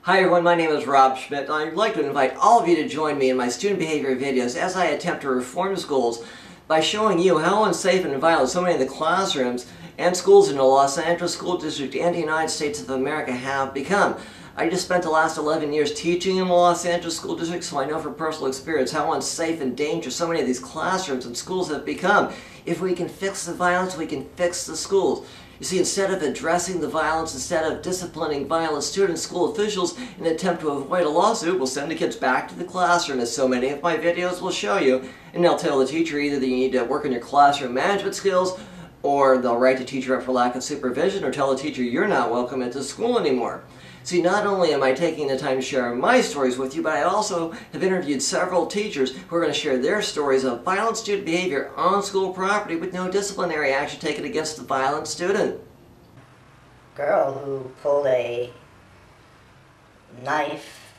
Hi everyone, my name is Rob Schmidt, and I'd like to invite all of you to join me in my student behavior videos as I attempt to reform schools by showing you how unsafe and violent so many of the classrooms and schools in the Los Angeles School District and the United States of America have become. I just spent the last 11 years teaching in the Los Angeles School District, so I know from personal experience how unsafe and dangerous so many of these classrooms and schools have become. If we can fix the violence, we can fix the schools. You see, instead of addressing the violence, instead of disciplining violent students, school officials, in an attempt to avoid a lawsuit, will send the kids back to the classroom, as so many of my videos will show you, and they'll tell the teacher either that you need to work on your classroom management skills, or they'll write the teacher up for lack of supervision, or tell the teacher you're not welcome at the school anymore. See, not only am I taking the time to share my stories with you, but I also have interviewed several teachers who are going to share their stories of violent student behavior on school property with no disciplinary action taken against the violent student. Girl who pulled a knife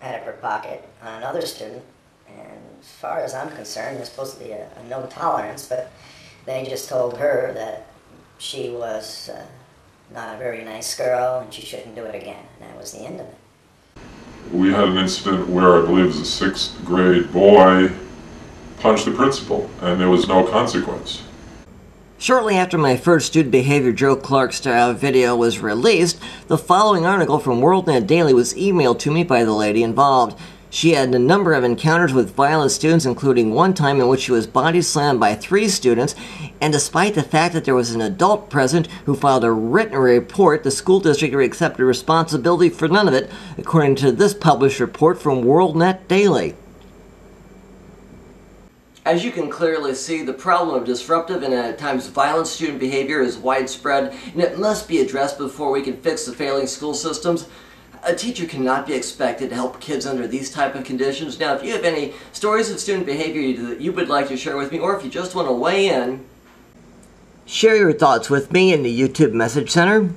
out of her pocket on another student, and as far as I'm concerned, there's supposed to be a no tolerance, but they just told her that she was not a very nice girl and she shouldn't do it again, and that was the end of it. We had an incident where I believe it was a 6th grade boy punched the principal and there was no consequence. Shortly after my first student behavior Joe Clark style video was released, the following article from WorldNet Daily was emailed to me by the lady involved. She had a number of encounters with violent students, including one time in which she was body slammed by 3 students, and despite the fact that there was an adult present who filed a written report, the school district accepted responsibility for none of it, according to this published report from WorldNet Daily. As you can clearly see, the problem of disruptive and at times violent student behavior is widespread, and it must be addressed before we can fix the failing school systems. A teacher cannot be expected to help kids under these type of conditions. Now, if you have any stories of student behavior that you would like to share with me, or if you just want to weigh in, share your thoughts with me in the YouTube message center.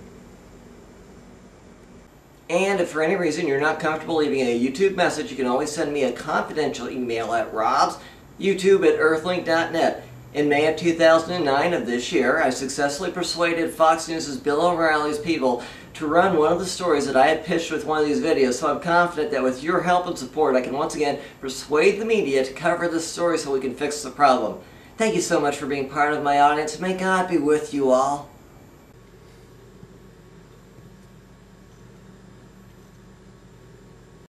And if for any reason you're not comfortable leaving a YouTube message, you can always send me a confidential email at robsyoutube@earthlink.net. In May of 2009 of this year, I successfully persuaded Fox News' Bill O'Reilly's people to run one of the stories that I had pitched with one of these videos, so I'm confident that with your help and support, I can once again persuade the media to cover this story so we can fix the problem. Thank you so much for being part of my audience, and may God be with you all.